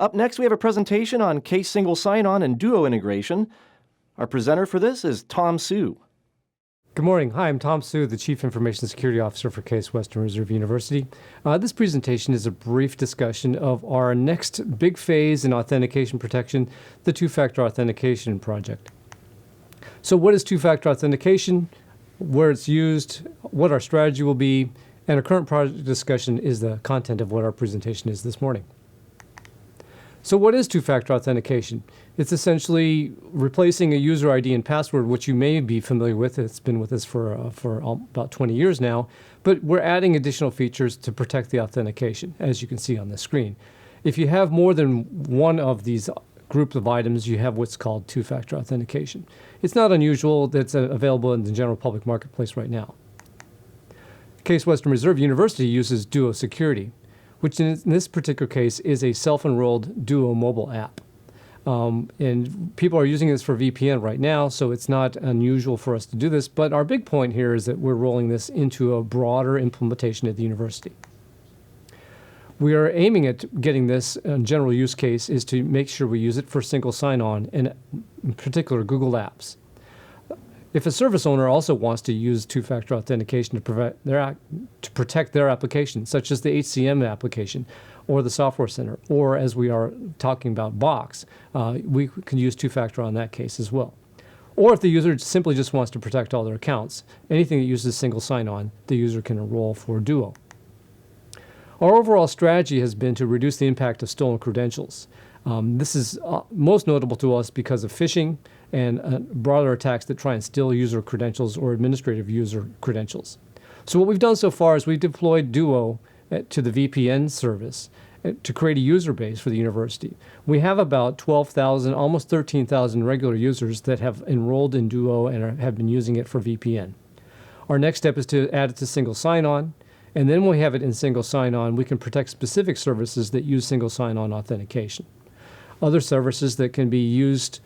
Up next, we have a presentation on Case Single Sign-On and Duo integration. Our presenter for this is Tom Sue. Good morning. Hi, I'm Tom Sue, the Chief Information Security Officer for Case Western Reserve University. This presentation is a brief discussion of our next big phase in authentication protection, the two-factor authentication project. So what is two-factor authentication, where it's used, what our strategy will be, and our current project discussion is the content of what our presentation is this morning. So what is two-factor authentication? It's essentially replacing a user ID and password, which you may be familiar with. It's been with us for about 20 years now, but we're adding additional features to protect the authentication, as you can see on the screen. If you have more than one of these groups of items, you have what's called two-factor authentication. It's not unusual. That's available in the general public marketplace right now. Case Western Reserve University uses Duo Security, which in this particular case is a self-enrolled Duo mobile app. And people are using this for VPN right now, so it's not unusual for us to do this. But our big point here is that we're rolling this into a broader implementation at the university. We are aiming at getting this general use case is to make sure we use it for single sign-on, and in particular Google Apps. If a service owner also wants to use two-factor authentication to protect their application, such as the HCM application or the Software Center, or as we are talking about Box, we can use two-factor on that case as well. Or if the user simply just wants to protect all their accounts, anything that uses single sign-on, the user can enroll for Duo. Our overall strategy has been to reduce the impact of stolen credentials. This is most notable to us because of phishing and broader attacks that try and steal user credentials or administrative user credentials. So what we've done so far is we've deployed Duo to the VPN service to create a user base for the university. We have about 12,000, almost 13,000 regular users that have enrolled in Duo and have been using it for VPN. Our next step is to add it to single sign-on, and then when we have it in single sign-on, we can protect specific services that use single sign-on authentication. Other services that can be used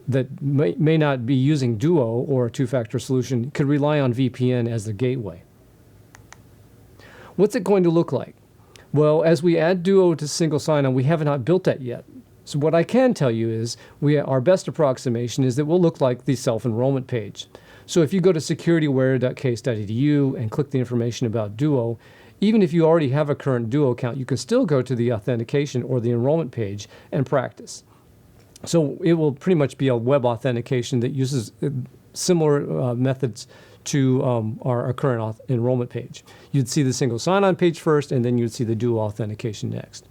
that may not be using Duo or a two-factor solution could rely on VPN as the gateway. What's it going to look like? Well, as we add Duo to single sign-on, we have not built that yet. So what I can tell you is our best approximation is that it will look like the self-enrollment page. So if you go to securityaware.case.edu and click the information about Duo, even if you already have a current Duo account, you can still go to the authentication or the enrollment page and practice. So it will pretty much be a web authentication that uses similar methods to our current enrollment page. You'd see the single sign-on page first, and then you'd see the Duo authentication next.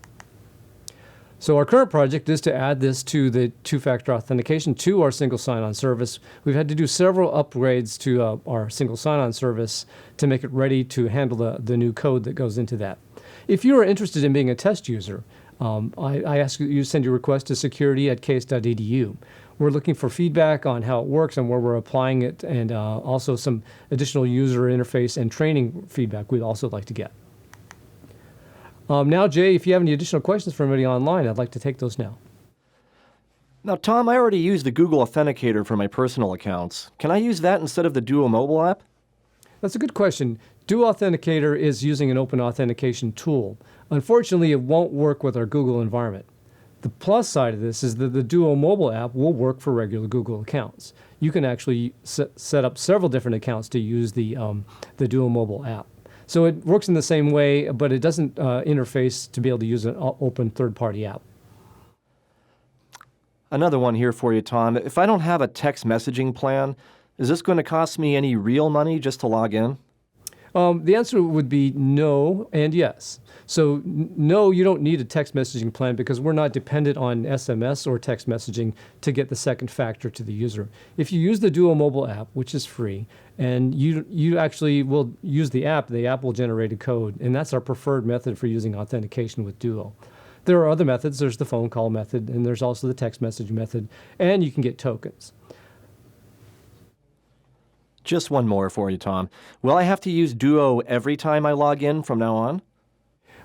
So our current project is to add this to the two-factor authentication to our single sign-on service. We've had to do several upgrades to our single sign-on service to make it ready to handle the new code that goes into that. If you are interested in being a test user, I ask you to send your request to security@case.edu. We're looking for feedback on how it works and where we're applying it, and also some additional user interface and training feedback we'd also like to get. Now, Jay, if you have any additional questions for anybody online, I'd like to take those now. Now, Tom, I already use the Google Authenticator for my personal accounts. Can I use that instead of the Duo mobile app? That's a good question. Duo Authenticator is using an open authentication tool. Unfortunately, it won't work with our Google environment. The plus side of this is that the Duo mobile app will work for regular Google accounts. You can actually set up several different accounts to use the Duo mobile app. So it works in the same way, but it doesn't interface to be able to use an open third-party app. Another one here for you, Tom. If I don't have a text messaging plan, is this going to cost me any real money just to log in? The answer would be no and yes. So no, you don't need a text messaging plan because we're not dependent on SMS or text messaging to get the second factor to the user. If you use the Duo mobile app, which is free, and you actually will use the app will generate a code, and that's our preferred method for using authentication with Duo. There are other methods. There's the phone call method, and there's also the text message method, and you can get tokens. Just one more for you, Tom. Will I have to use Duo every time I log in from now on?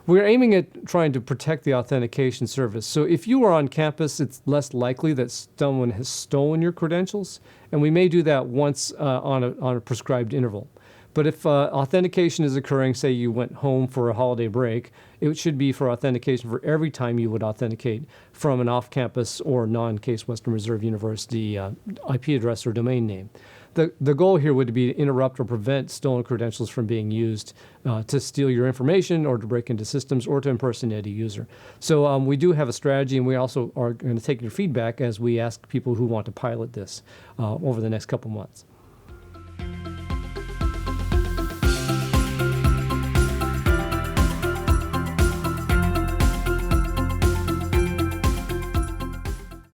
We're aiming at trying to protect the authentication service. So if you are on campus, it's less likely that someone has stolen your credentials, and we may do that once on a prescribed interval. But if authentication is occurring, say you went home for a holiday break, it should be for authentication for every time you would authenticate from an off-campus or non-Case Western Reserve University IP address or domain name. The goal here would be to interrupt or prevent stolen credentials from being used to steal your information or to break into systems or to impersonate a user. So we do have a strategy, and we also are going to take your feedback as we ask people who want to pilot this over the next couple months.